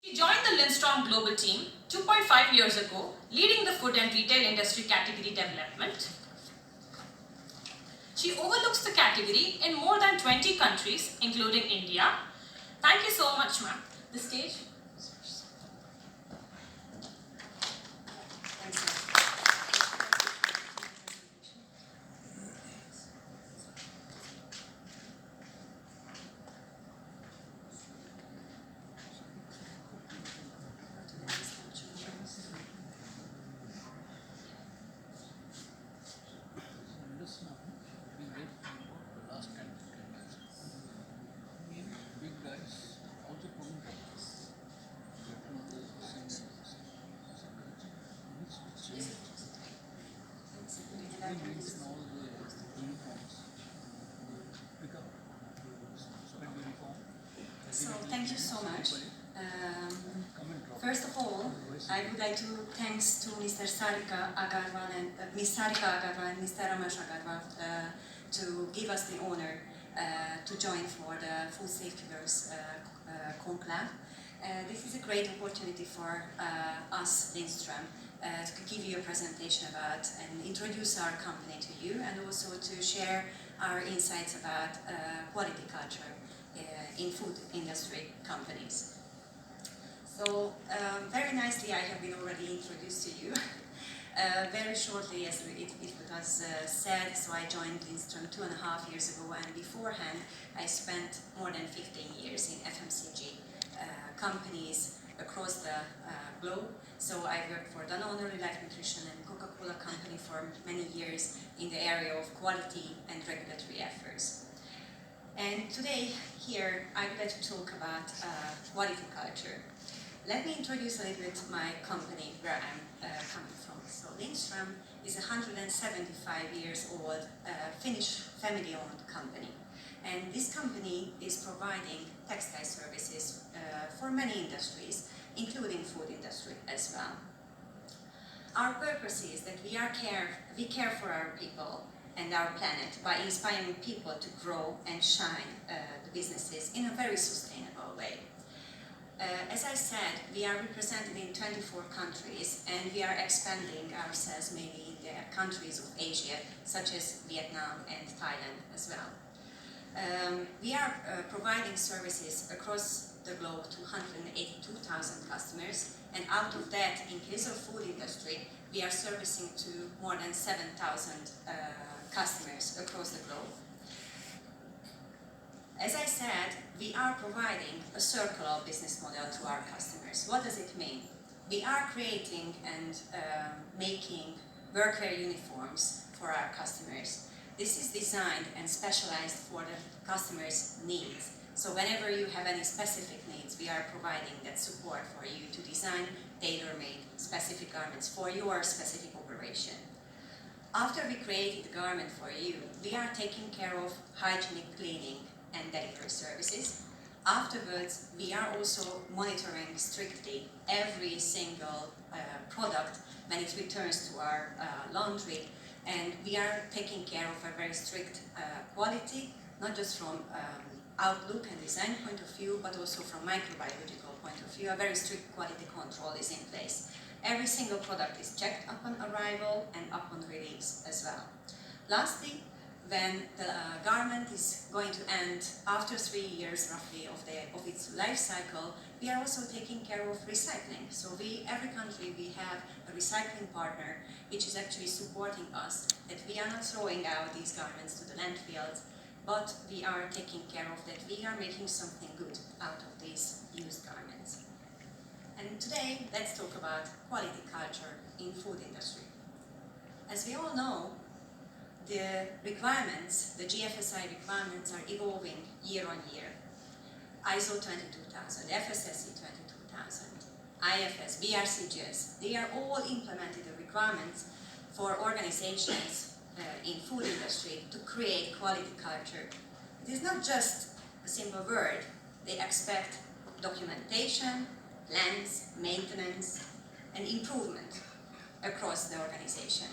She joined the Lindstrom Global team 2.5 years ago, leading the food and retail industry category development. She overlooks the category in more than 20 countries, including India. Thank you so much, ma'am. The stage. So thank you so much. First of all, I would like to thanks to Mr. Sarika Agarwal and Ms. Sarika Agarwal and Mr. Ramesh Agarwal to give us the honor to join for the Food Safety Works conclave. This is a great opportunity for us, Lindstrom, to give you a presentation about and introduce our company to you, and also to share our insights about quality culture in food industry companies. So very nicely I have been already introduced to you. Very shortly, as it was said, so I joined Lindstrom 2.5 years ago, and beforehand I spent more than 15 years in FMCG companies across the globe. So I worked for Danone, Life Nutrition and Coca-Cola company for many years in the area of quality and regulatory affairs. And today, here, I would like to talk about quality culture. Let me introduce a little bit my company, where I'm coming from. So Lindstrom is a 175 years old Finnish family-owned company. And this company is providing textile services for many industries, including food industry as well. Our purpose is that we care for our people and our planet by inspiring people to grow and shine the businesses in a very sustainable way. As I said, we are represented in 24 countries, and we are expanding ourselves mainly in the countries of Asia, such as Vietnam and Thailand as well. We are providing services across the globe to 182,000 customers, and out of that, in case of food industry, we are servicing to more than 7,000 customers across the globe. As I said, we are providing a circular business model to our customers. What does it mean? We are creating and making workwear uniforms for our customers. This is designed and specialized for the customer's needs. So whenever you have any specific needs, we are providing that support for you to design tailor-made specific garments for your specific operation. After we created the garment for you, we are taking care of hygienic cleaning and delivery services. Afterwards, we are also monitoring strictly every single product when it returns to our laundry, and we are taking care of a very strict quality, not just from outlook and design point of view, but also from microbiological point of view. A very strict quality control is in place. Every single product is checked upon arrival and upon release as well. Lastly, when the garment is going to end after 3 years roughly of its life cycle, we are also taking care of recycling. So every country we have a recycling partner which is actually supporting us, that we are not throwing out these garments to the landfills, but we are taking care of that we are making something good out of these used garments. And today, let's talk about quality culture in food industry. As we all know, the requirements, the GFSI requirements, are evolving year on year. ISO 22000, FSSC 22000, IFS, BRCGS, they are all implemented the requirements for organizations in food industry to create quality culture. It is not just a simple word. They expect documentation, plans, maintenance, and improvement across the organization.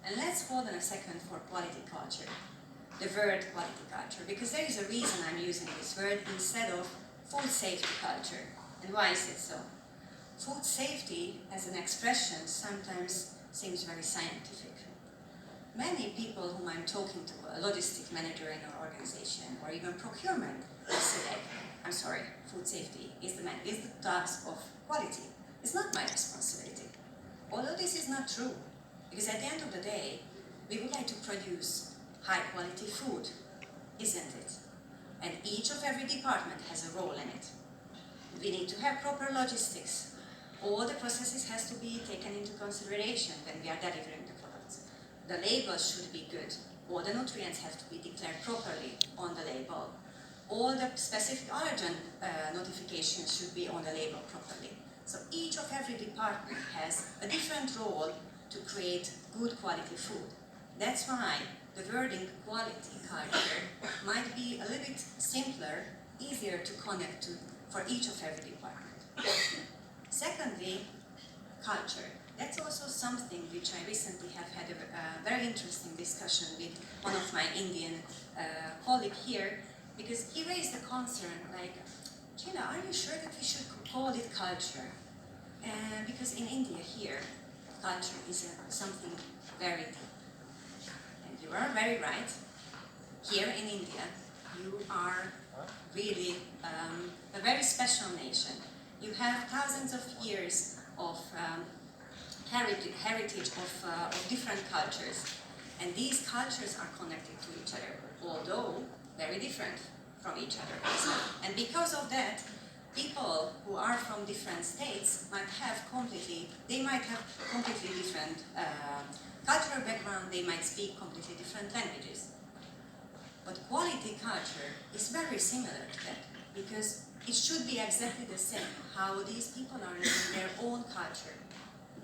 And let's hold on a second for quality culture, the word quality culture, because there is a reason I'm using this word instead of food safety culture. And why is it so? Food safety as an expression sometimes seems very scientific. Many people whom I'm talking to, a logistic manager in our organization, or even procurement, they say, like, I'm sorry, food safety is the task of quality. It's not my responsibility. Although this is not true, because at the end of the day, we would like to produce high quality food, isn't it? And each of every department has a role in it. We need to have proper logistics. All the processes has to be taken into consideration when we are delivering the products. The labels should be good. All the nutrients have to be declared properly on the label. All the specific allergen notifications should be on the label properly. So each of every department has a different role to create good quality food. That's why the wording quality culture might be a little bit simpler, easier to connect to for each of every department. Secondly, culture. That's also something which I recently have had a very interesting discussion with one of my Indian colleagues here, because he raised a concern like, Gina, are you sure that we should call it culture? Because in India here, culture is something very deep. And you are very right. Here in India, you are really a very special nation. You have thousands of years of heritage of different cultures. And these cultures are connected to each other, although very different from each other. And because of that, people who are from different states might have completely different cultural background, they might speak completely different languages. But quality culture is very similar to that, because it should be exactly the same, how these people are living their own culture.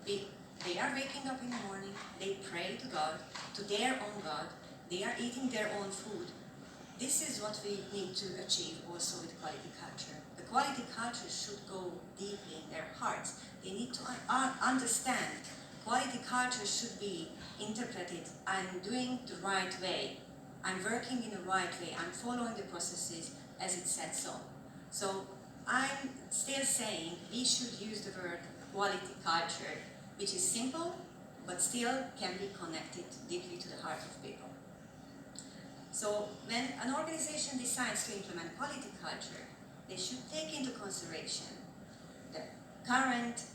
They are waking up in the morning, they pray to God, to their own God, they are eating their own food. This is what we need to achieve also with quality culture. The quality culture should go deeply in their hearts. They need to understand quality culture should be interpreted, I'm doing the right way, I'm working in the right way, I'm following the processes as it said so. So I'm still saying we should use the word quality culture, which is simple, but still can be connected deeply to the heart of people. So when an organization decides to implement quality culture, they should take into consideration the current